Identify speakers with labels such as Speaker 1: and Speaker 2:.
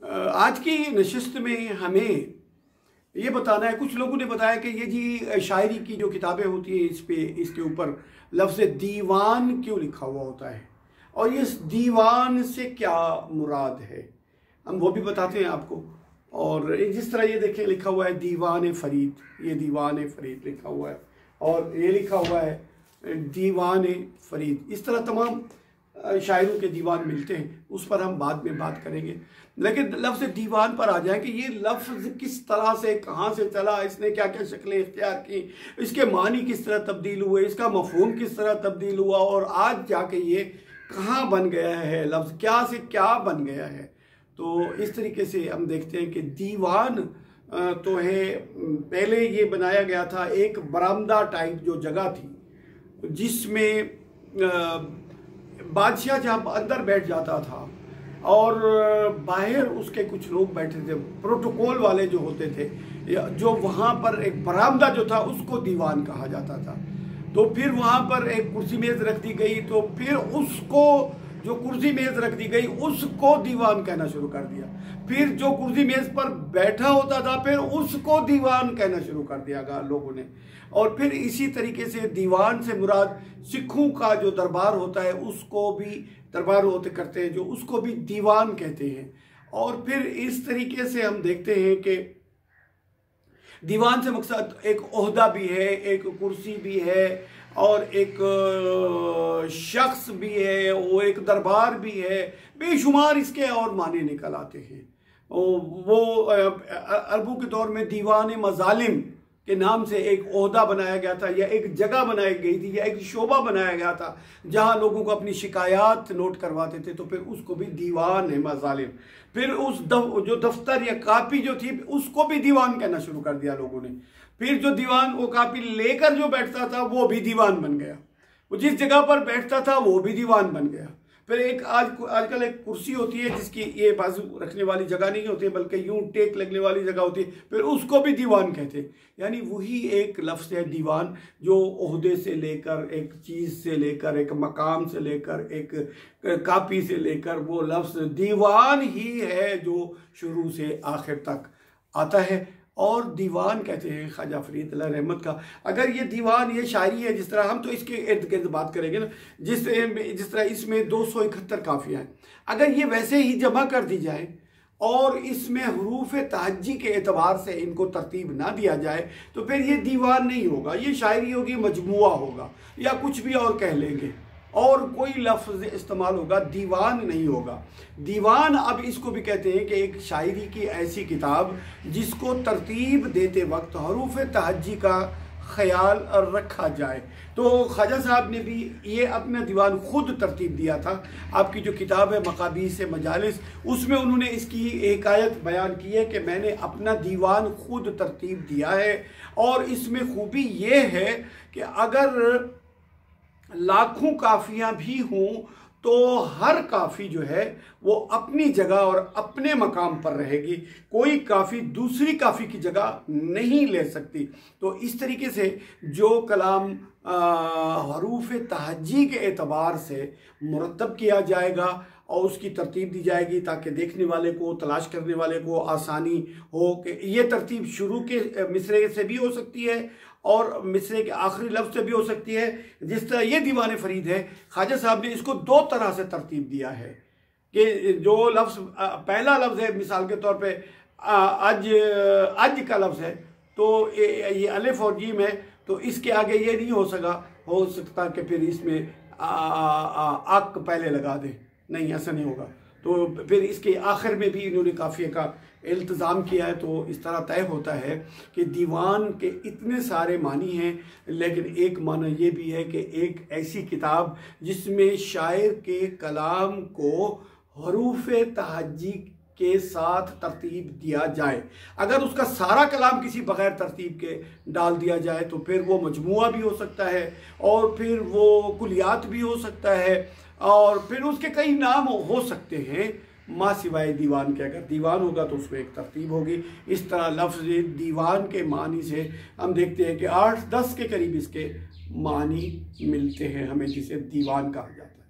Speaker 1: آج کی نشست میں ہمیں یہ بتانا ہے، کچھ لوگوں نے بتایا کہ یہ جی شاعری کی جو کتابیں ہوتی ہیں اس کے اوپر لفظ دیوان کیوں لکھا ہوا ہوتا ہے، اور اس دیوان سے کیا مراد ہے، ہم وہ بھی بتاتے ہیں آپ کو۔ اور جس طرح یہ دیکھیں لکھا ہوا ہے دیوان فرید، یہ دیوان فرید لکھا ہوا ہے، اور یہ لکھا ہوا ہے دیوان فرید۔ اس طرح تمام شاعروں کے دیوان ملتے ہیں، اس پر ہم بعد میں بات کریں گے۔ لیکن لفظ دیوان پر آ جائیں کہ یہ لفظ کس طرح سے کہاں سے چلا، اس نے کیا کیا شکلیں اختیار کی، اس کے معنی کس طرح تبدیل ہوئے، اس کا مفہوم کس طرح تبدیل ہوا، اور آج جا کے یہ کہاں بن گیا ہے، لفظ کیا سے کیا بن گیا ہے۔ تو اس طریقے سے ہم دیکھتے ہیں کہ دیوان تو ہے، پہلے یہ بنایا گیا تھا ایک برآمدہ ٹائپ جو جگہ تھی، جس میں بادشاہ جہاں اندر بیٹھ جاتا تھا اور باہر اس کے کچھ لوگ بیٹھے تھے، پروٹوکول والے جو ہوتے تھے، جو وہاں پر ایک برآمدہ جو تھا اس کو دیوان کہا جاتا تھا۔ تو پھر وہاں پر ایک کرسی میز رکھ دی گئی، تو پھر اس کو جو کرسی میز رکھ دی گئی اس کو دیوان کہنا شروع کر دیا، پھر جو کرسی میز پر بیٹھا ہوتا تھا پھر اس کو دیوان کہنا شروع کر دیا گا لوگوں نے۔ اور پھر اسی طریقے سے دیوان سے مراد سکھوں کا جو دربار ہوتا ہے اس کو بھی دربار ہوتے کرتے ہیں، جو اس کو بھی دیوان کہتے ہیں۔ اور پھر اس طریقے سے ہم دیکھتے ہیں کہ دیوان سے مقصد ایک عہدہ بھی ہے، ایک کرسی بھی ہے، اور ایک شخص بھی ہے، وہ ایک دربار بھی ہے، بے شمار اس کے اور معنی نکل آتے ہیں۔ وہ عربوں کے دور میں دیوان مظالم کے نام سے ایک عہدہ بنایا گیا تھا، یا ایک جگہ بنائی گئی تھی، یا ایک شعبہ بنایا گیا تھا جہاں لوگوں کو اپنی شکایات نوٹ کرواتے تھے، تو پھر اس کو بھی دیوان مظالم۔ پھر اس جو دفتر یا کاپی جو تھی اس کو بھی دیوان کہنا شروع کر دیا لوگوں نے۔ پھر جو دیوان وہ کاپی لے کر جو بیٹھتا تھا وہ بھی دیوان بن گیا، وہ جس جگہ پر بیٹھتا تھا وہ بھی دیوان بن گیا۔ پھر ایک آج کل ایک کرسی ہوتی ہے جس کی یہ بازو رکھنے والی جگہ نہیں ہوتی بلکہ یوں ٹیک لگنے والی جگہ ہوتی ہے، پھر اس کو بھی دیوان کہتے ہیں۔ یعنی وہی ایک لفظ ہے دیوان، جو عہدے سے لے کر، ایک چیز سے لے کر، ایک مقام سے لے کر، ایک کاپی سے لے کر، وہ لفظ دیوان ہی ہے جو شروع سے آخر تک آتا ہے۔ اور دیوان کہتے ہیں خواجہ فرید اللہ رحمت کا۔ اگر یہ دیوان یہ شاعری ہے، جس طرح ہم تو اس کے ارد گرد بات کریں گے نا، جس طرح اس میں 271 قافیہ ہیں، اگر یہ ویسے ہی جمع کر دی جائے اور اس میں حروف تہجی کے اعتبار سے ان کو ترتیب نہ دیا جائے تو پھر یہ دیوان نہیں ہوگا، یہ شاعری ہوگی، مجموعہ ہوگا، یا کچھ بھی اور کہہ لیں گے، اور کوئی لفظ استعمال ہوگا، دیوان نہیں ہوگا۔ دیوان اب اس کو بھی کہتے ہیں کہ ایک شاعری کی ایسی کتاب جس کو ترتیب دیتے وقت حروف تہجی کا خیال رکھا جائے۔ تو خواجہ صاحب نے بھی یہ اپنا دیوان خود ترتیب دیا تھا۔ آپ کی جو کتاب ہے مقابیس مجالس، اس میں انہوں نے اس کی حکایت بیان کی ہے کہ میں نے اپنا دیوان خود ترتیب دیا ہے، اور اس میں خوبی یہ ہے کہ اگر لاکھوں کافیاں بھی ہوں تو ہر کافی جو ہے وہ اپنی جگہ اور اپنے مقام پر رہے گی، کوئی کافی دوسری کافی کی جگہ نہیں لے سکتی۔ تو اس طریقے سے جو کلام حروف تہجی کے اعتبار سے مرتب کیا جائے گا اور اس کی ترتیب دی جائے گی تاکہ دیکھنے والے کو، تلاش کرنے والے کو آسانی ہو، کہ یہ ترتیب شروع کے مصرعے سے بھی ہو سکتی ہے اور مصرعے کے آخری لفظ سے بھی ہو سکتی ہے۔ جس طرح یہ دیوان فرید ہے، خواجہ صاحب نے اس کو 2 طرح سے ترتیب دیا ہے، کہ جو لفظ پہلا لفظ ہے، مثال کے طور پہ اج کا لفظ ہے تو یہ الف اور جیم ہے، تو اس کے آگے یہ نہیں ہو سکتا کہ پھر اس میں آک پہلے لگا دیں، نہیں، ایسا نہیں ہوگا۔ تو پھر اس کے آخر میں بھی انہوں نے قافیے کا التزام کیا ہے۔ تو اس طرح طے ہوتا ہے کہ دیوان کے اتنے سارے معنی ہیں، لیکن ایک معنی یہ بھی ہے کہ ایک ایسی کتاب جس میں شاعر کے کلام کو حروف تہجی کے ساتھ ترتیب دیا جائے۔ اگر اس کا سارا کلام کسی بغیر ترتیب کے ڈال دیا جائے تو پھر وہ مجموعہ بھی ہو سکتا ہے، اور پھر وہ کلیات بھی ہو سکتا ہے، اور پھر اس کے کئی نام ہو سکتے ہیں ما سوائے دیوان کے۔ اگر دیوان ہوگا تو اس میں ایک ترتیب ہوگی۔ اس طرح لفظ دیوان کے معنی سے ہم دیکھتے ہیں کہ 8-10 کے قریب اس کے معنی ملتے ہیں ہمیں، جسے دیوان کہا جاتا ہے۔